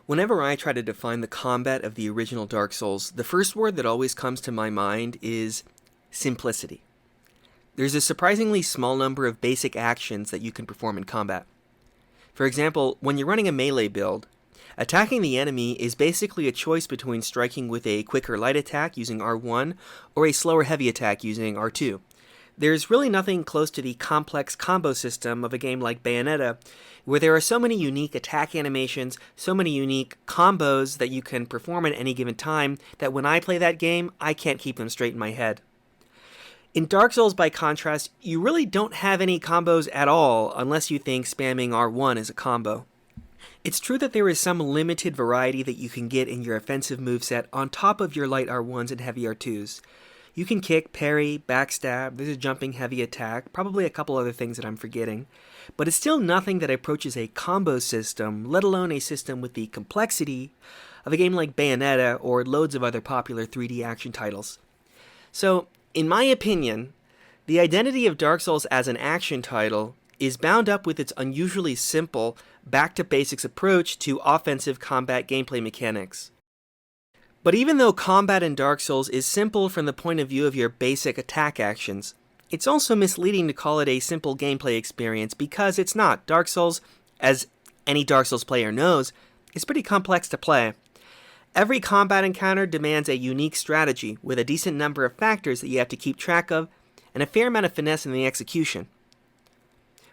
Whenever I try to define the combat of the original Dark Souls, the first word that always comes to my mind is simplicity. There's a surprisingly small number of basic actions that you can perform in combat. For example, when you're running a melee build, attacking the enemy is basically a choice between striking with a quicker light attack using R1 or a slower heavy attack using R2. There's really nothing close to the complex combo system of a game like Bayonetta, where there are so many unique attack animations, so many unique combos that you can perform at any given time, that when I play that game, I can't keep them straight in my head. In Dark Souls, by contrast, you really don't have any combos at all unless you think spamming R1 is a combo. It's true that there is some limited variety that you can get in your offensive moveset on top of your light R1s and heavy R2s. You can kick, parry, backstab, there's a jumping heavy attack, probably a couple other things that I'm forgetting. But it's still nothing that approaches a combo system, let alone a system with the complexity of a game like Bayonetta or loads of other popular 3D action titles. So, in my opinion, the identity of Dark Souls as an action title is bound up with its unusually simple, back-to-basics approach to offensive combat gameplay mechanics. But even though combat in Dark Souls is simple from the point of view of your basic attack actions, it's also misleading to call it a simple gameplay experience because it's not. Dark Souls, as any Dark Souls player knows, is pretty complex to play. Every combat encounter demands a unique strategy with a decent number of factors that you have to keep track of and a fair amount of finesse in the execution.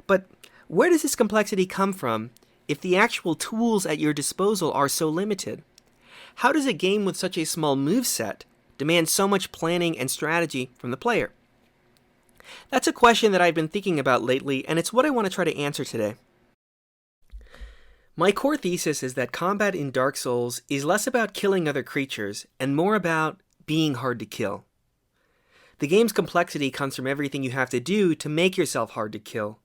But where does this complexity come from if the actual tools at your disposal are so limited? How does a game with such a small moveset demand so much planning and strategy from the player? That's a question that I've been thinking about lately, and it's what I want to try to answer today. My core thesis is that combat in Dark Souls is less about killing other creatures and more about being hard to kill. The game's complexity comes from everything you have to do to make yourself hard to kill,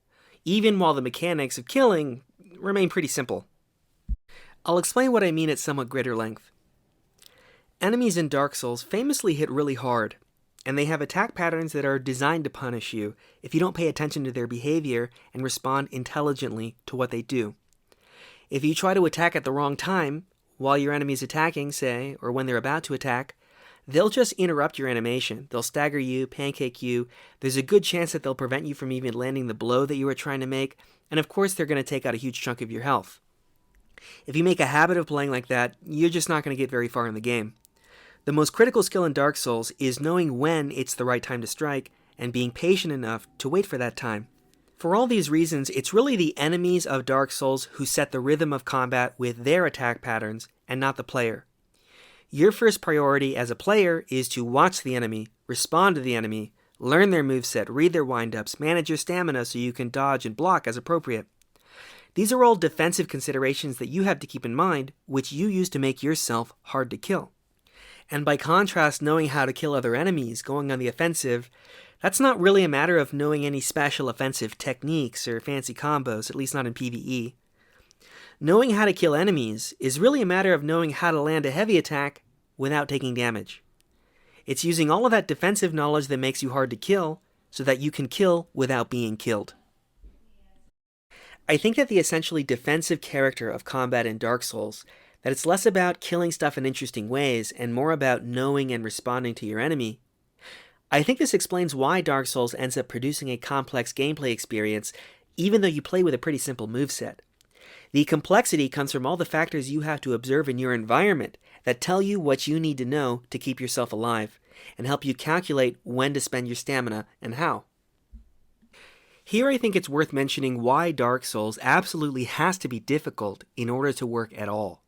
even while the mechanics of killing remain pretty simple. I'll explain what I mean at somewhat greater length. Enemies in Dark Souls famously hit really hard, and they have attack patterns that are designed to punish you if you don't pay attention to their behavior and respond intelligently to what they do. If you try to attack at the wrong time, while your enemy's attacking, say, or when they're about to attack, they'll just interrupt your animation. They'll stagger you, pancake you. There's a good chance that they'll prevent you from even landing the blow that you were trying to make, and of course they're going to take out a huge chunk of your health. If you make a habit of playing like that, you're just not going to get very far in the game. The most critical skill in Dark Souls is knowing when it's the right time to strike and being patient enough to wait for that time. For all these reasons, it's really the enemies of Dark Souls who set the rhythm of combat with their attack patterns and not the player. Your first priority as a player is to watch the enemy, respond to the enemy, learn their moveset, read their windups, manage your stamina so you can dodge and block as appropriate. These are all defensive considerations that you have to keep in mind, which you use to make yourself hard to kill. And by contrast, knowing how to kill other enemies, going on the offensive, that's not really a matter of knowing any special offensive techniques or fancy combos, at least not in PvE. Knowing how to kill enemies is really a matter of knowing how to land a heavy attack without taking damage. It's using all of that defensive knowledge that makes you hard to kill so that you can kill without being killed. I think that the essentially defensive character of combat in Dark Souls, that it's less about killing stuff in interesting ways and more about knowing and responding to your enemy. I think this explains why Dark Souls ends up producing a complex gameplay experience even though you play with a pretty simple moveset. The complexity comes from all the factors you have to observe in your environment that tell you what you need to know to keep yourself alive and help you calculate when to spend your stamina and how. Here I think it's worth mentioning why Dark Souls absolutely has to be difficult in order to work at all.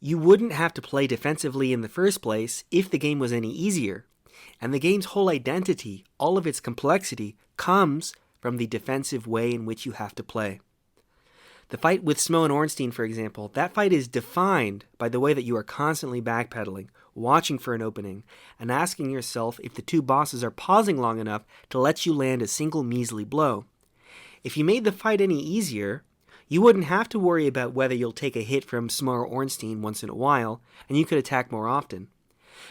You wouldn't have to play defensively in the first place if the game was any easier, and the game's whole identity, all of its complexity, comes from the defensive way in which you have to play. The fight with Smough and Ornstein, for example, that fight is defined by the way that you are constantly backpedaling, watching for an opening, and asking yourself if the two bosses are pausing long enough to let you land a single measly blow. If you made the fight any easier, you wouldn't have to worry about whether you'll take a hit from Smough or Ornstein once in a while, and you could attack more often.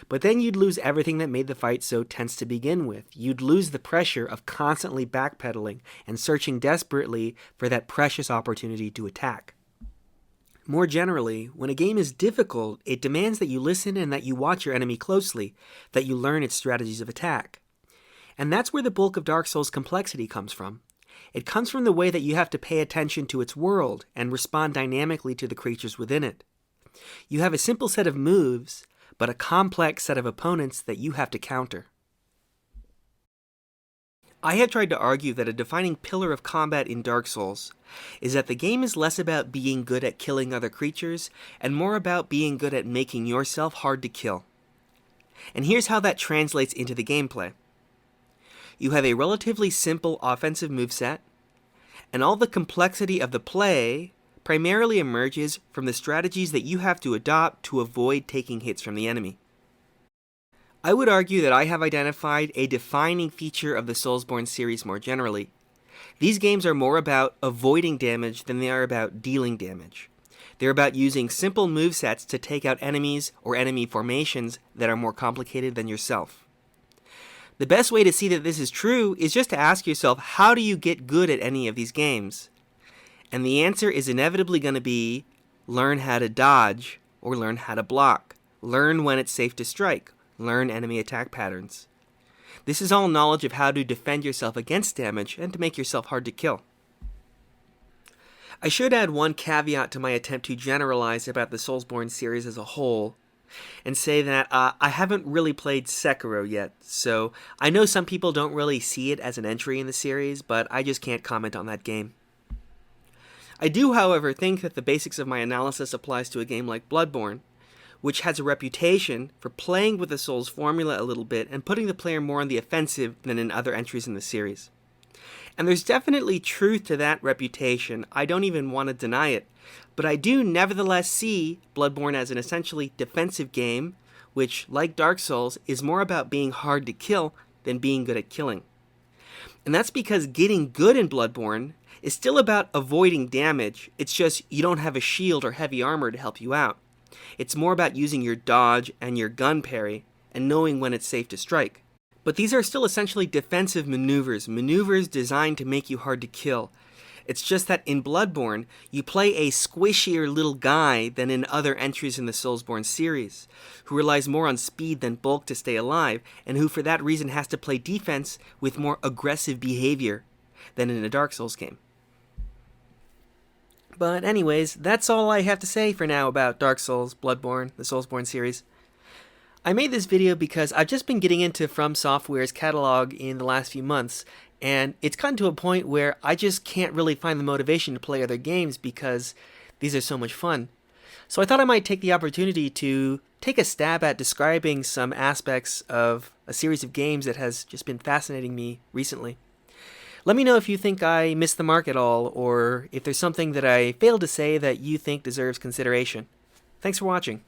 But then you'd lose everything that made the fight so tense to begin with. You'd lose the pressure of constantly backpedaling and searching desperately for that precious opportunity to attack. More generally, when a game is difficult, it demands that you listen and that you watch your enemy closely, that you learn its strategies of attack. And that's where the bulk of Dark Souls' complexity comes from. It comes from the way that you have to pay attention to its world and respond dynamically to the creatures within it. You have a simple set of moves, but a complex set of opponents that you have to counter. I have tried to argue that a defining pillar of combat in Dark Souls is that the game is less about being good at killing other creatures and more about being good at making yourself hard to kill. And here's how that translates into the gameplay. You have a relatively simple offensive moveset, and all the complexity of the play primarily emerges from the strategies that you have to adopt to avoid taking hits from the enemy. I would argue that I have identified a defining feature of the Soulsborne series more generally. These games are more about avoiding damage than they are about dealing damage. They're about using simple movesets to take out enemies or enemy formations that are more complicated than yourself. The best way to see that this is true is just to ask yourself, how do you get good at any of these games? And the answer is inevitably going to be learn how to dodge or learn how to block. Learn when it's safe to strike. Learn enemy attack patterns. This is all knowledge of how to defend yourself against damage and to make yourself hard to kill. I should add one caveat to my attempt to generalize about the Soulsborne series as a whole, and say that I haven't really played Sekiro yet, so I know some people don't really see it as an entry in the series, but I just can't comment on that game. I do, however, think that the basics of my analysis applies to a game like Bloodborne, which has a reputation for playing with the Souls formula a little bit and putting the player more on the offensive than in other entries in the series. And there's definitely truth to that reputation, I don't even want to deny it, but I do nevertheless see Bloodborne as an essentially defensive game, which, like Dark Souls, is more about being hard to kill than being good at killing. And that's because getting good in Bloodborne is still about avoiding damage, it's just you don't have a shield or heavy armor to help you out. It's more about using your dodge and your gun parry and knowing when it's safe to strike. But these are still essentially defensive maneuvers designed to make you hard to kill. It's just that in Bloodborne, you play a squishier little guy than in other entries in the Soulsborne series, who relies more on speed than bulk to stay alive, and who for that reason has to play defense with more aggressive behavior than in a Dark Souls game. But anyways, that's all I have to say for now about Dark Souls, Bloodborne, the Soulsborne series. I made this video because I've just been getting into FromSoftware's catalog in the last few months, and it's gotten to a point where I just can't really find the motivation to play other games because these are so much fun. So I thought I might take the opportunity to take a stab at describing some aspects of a series of games that has just been fascinating me recently. Let me know if you think I missed the mark at all, or if there's something that I failed to say that you think deserves consideration. Thanks for watching.